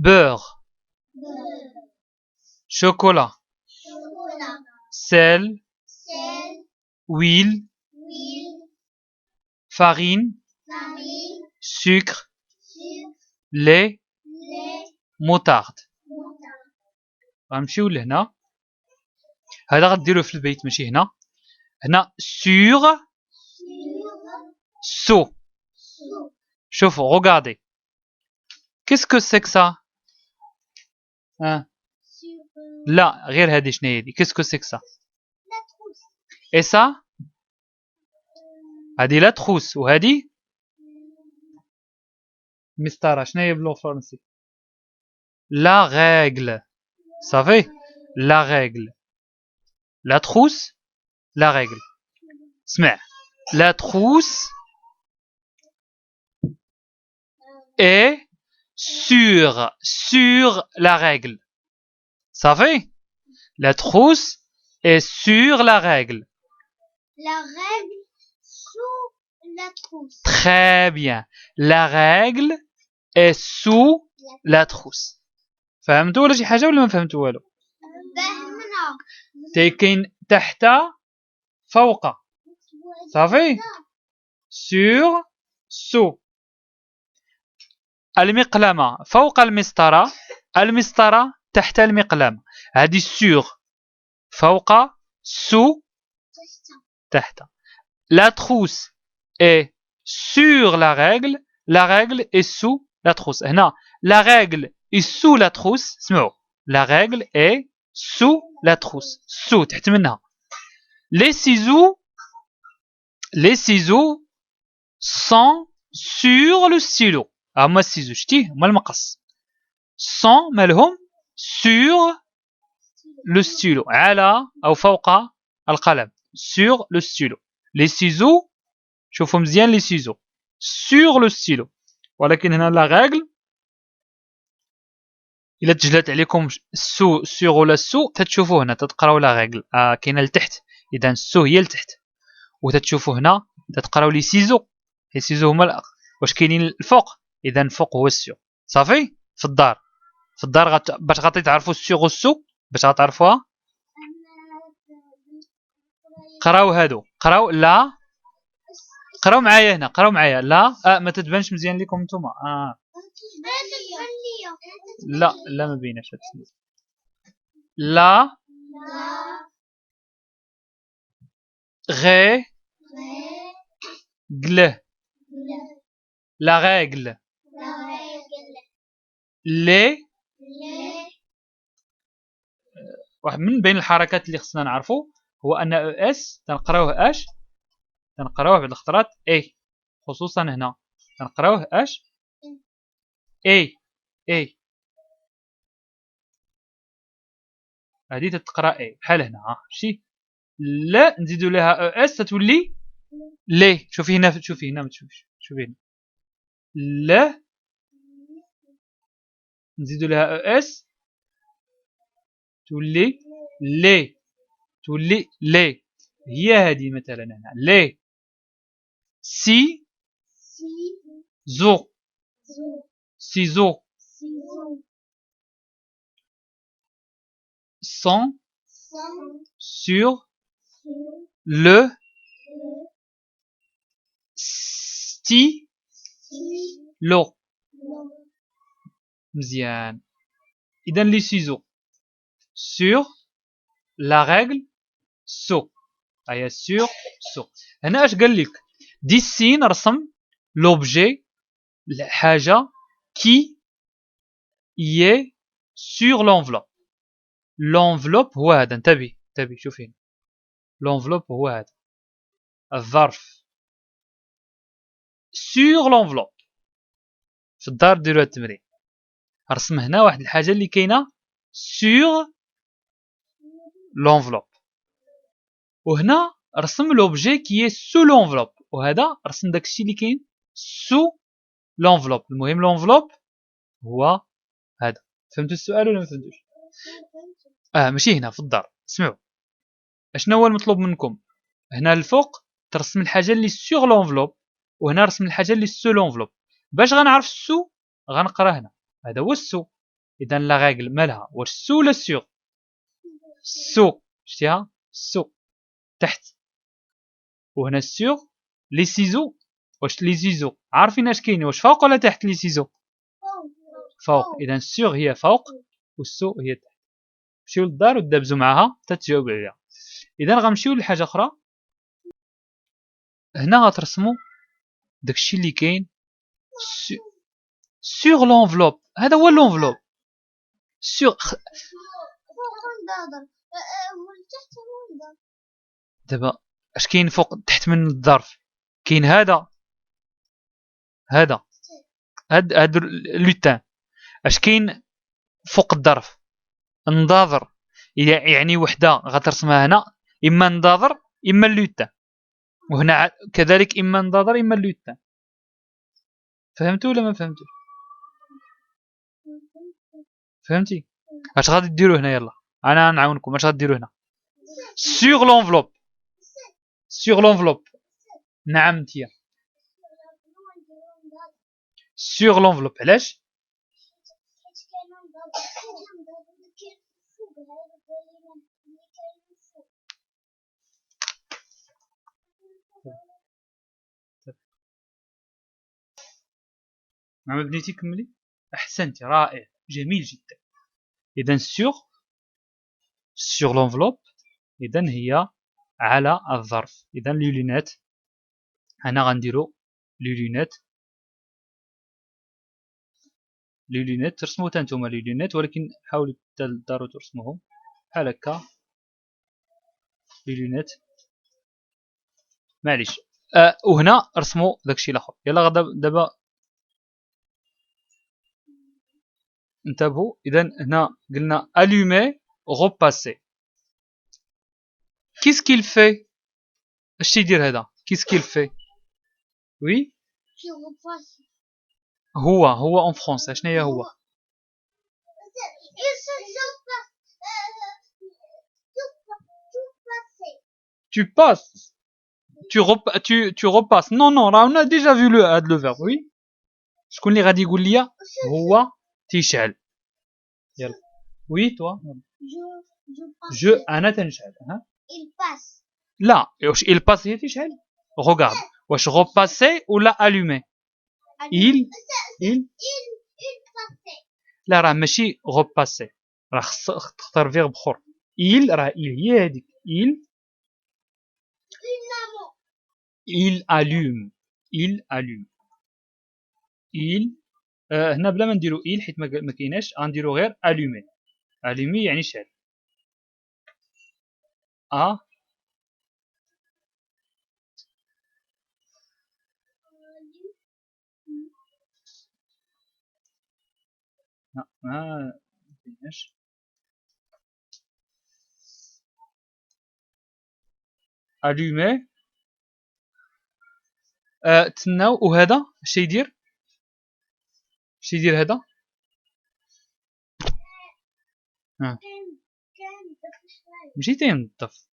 beurre, chocolat, sel, huile, farine, sucre, lait, moutarde. غنمشيو لهنا. هذا غديروه في البيت ماشي هنا. هنا sur sous. شوفوا regardez. Qu'est-ce que c'est que ça? لا غير هذه شنو هي؟ Qu'est-ce que c'est que ça? Et ça? هذه لا تخوس وهذه مسطرة. شنو هي بالفرنسي؟ La règle. Savez? La règle. La trousse, la règle. اسمع. La trousse est sur la règle. Savez? La trousse est sur la règle. La règle sous la trousse. Très bien. La règle est sous la trousse. فهمتوا ولا شي حاجة ولا ما فهمتوا والو؟ فهمنا. كاين تحت فوق. صافي؟ sur sous. المقلمة فوق المسطرة. المسطرة تحت المقلمة. هذه sur فوق sous تحت. La trousse est sur la règle. La règle est sous la trousse. هنا la règle est sous la trousse. اسمعوا. La règle est sous la trousse. sous تحت منها. Les ciseaux sont sur le stylo. هما السيزو شتيه هما المقص. sont مالهم sur le stylo. على أو فوق القلم. sur le stylo. Les ciseaux شوفوا مزيان les ciseaux sur le stylo. ولكن هنا لا ريغل إلا تجلت عليكم سو سور ولا سو تتشوفوا هنا تتقراو لا ريغل كاينه لتحت. إذا سو هي لتحت وتتشوفوا هنا تتقراو لي سيزو. لي سيزو هما واش كاينين الفوق. إذا الفوق هو السو. صافي. في الدار باش غادي تعرفوا السور والسو باش غتعرفوها قراو هادو. قراو لا قراو معايا هنا. قراو معايا لا ما تتبانش مزيان لكم نتوما. لا ما بيناش هاد لا غي غل لا رègle لي. واحد من بين الحركات اللي خصنا نعرفوا هو ان او اس تنقراوه اش تنقراوه بعض الخطرات اي. خصوصا هنا تنقراوه اش اي. هذه تتقرا اي بحال هنا. ماشي لا نزيدوا لها او اس تتولي لي. شوفي هنا ما تشوفيش. شوفي هنا لا نزيدوا لها او اس تولي لي. هي هذه مثلا هنا لي. سي زو سيزو. sont sur le stylo. مزيان. إذا لي سيزو sur la règle سو. هيا sur سو. هنا اش قال لك؟ ديسين رسم لوبجي الحاجة كي يي sur l'enveloppe. l'enveloppe هو هذا. انتبه شوف هنا. l'enveloppe هو هذا الظرف. sur l'enveloppe. في الدار ديروا هاد التمرين. رسم هنا واحد الحاجة اللي كاينة sur l'enveloppe. وهنا رسم لوبجي كي سو لونفلوب. وهذا رسم داكشي اللي كاين سو لونفلوب. المهم لونفلوب هو هذا. فهمتوا السؤال ولا ما فهمتوش؟ ماشي هنا في الدار. اسمعوا اشنا هو المطلوب منكم. هنا الفوق ترسم الحاجه اللي سور لونفلوب وهنا رسم الحاجه اللي سو لونفلوب. باش غنعرف السو غنقرا هنا. هذا هو السو. اذا لا ريغل مالها واش سو ولا سيغ؟ سو، شتيها سو تحت، وهنا سيغ. لي سيزو، واش لي سيزو عارفين اش كاين، واش فوق ولا تحت لي سيزو؟ فوق، اذا سيغ هي فوق والسو هي تحت. مشيو للدار ودابزو معاها حتى تجاوب عليها. اذا غنمشيو لحاجه اخرى، هنا غترسمو داكشي اللي كاين سور لونفلوب. هذا هو لونفلوب سور. دابا اش كاين فوق تحت من الظرف؟ كاين هذا هاد لوتان. اش كاين فوق الظرف؟ النظاظر، يعني وحده غترسمها هنا، اما النظاظر اما اللوتان، وهنا كذلك اما النظاظر اما اللوتان. فهمتوا ولا ما فهمتوش؟ فهمتي؟ اش غادي ديروا هنا؟ يلا انا نعاونكم. اش غاديروا هنا؟ سور لونفلوب، سور لونفلوب. نعم انتيا سور لونفلوب. علاش؟ ما بديتي كملي؟ احسنتي، رائع، جميل جدا. اذا سور لونفلوب، اذا هي على الظرف. اذا لولينات، انا غنديرو لولينات. لولينات ترسمو حتى نتوما لولينات، ولكن حاولوا حتى للدار ترسموهم بحال هكا لولينات. معليش. وهنا رسموا داكشي الاخر. يلا دابا انتبهوا. اذا هنا قلنا allumer repasser. كيس كيل في؟ اش تيدير هذا؟ كيس كيل في؟ وي هو اون فرونسي شنو هي هو؟ tu passes, tu repasses. Non non, on a déjà vu le verbe. Oui. شكون اللي غادي يقول لي هو تيشعل؟ يلا. وي توا. جو انا تنشعل. ها il passe. لا، واش il passe هي تيشعل؟ regarde واش repasser ولا allumer؟ il لا، راه ماشي repasser، راه خصك تختار فيرب اخر. il راه هي هذيك il allume. هنا بلا ما نديرو il حيت ما كايناش، غنديرو غير allumer يعني شعل. ما كايناش. allumer. تسناو. وهذا اش يدير؟ هذا؟ ماشي تينظف.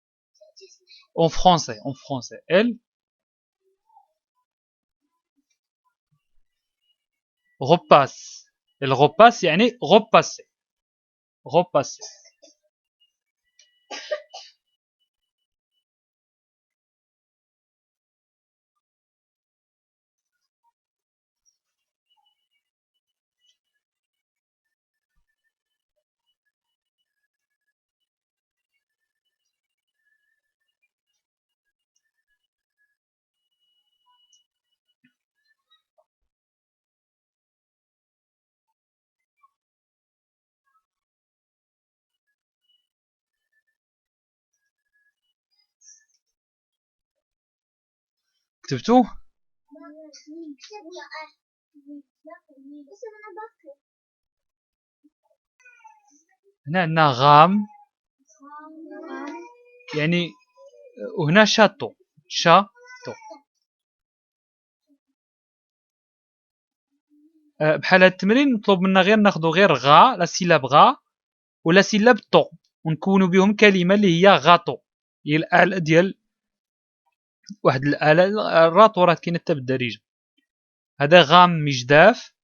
اون فرونسي elle repasse. elle repasse يعني repasser. كتبتو؟ هنا عندنا غام يعني، وهنا شاتو. بحال هاد التمرين مطلوب منا غير ناخدو غير غا، لا سيلاب غا ولا سيلاب طو، ونكونوا بهم كلمه اللي هي غاطو. هي الاله ديال واحد الاله الراطو، راه كاينه حتى بالدارجه. هذا غام مجداف،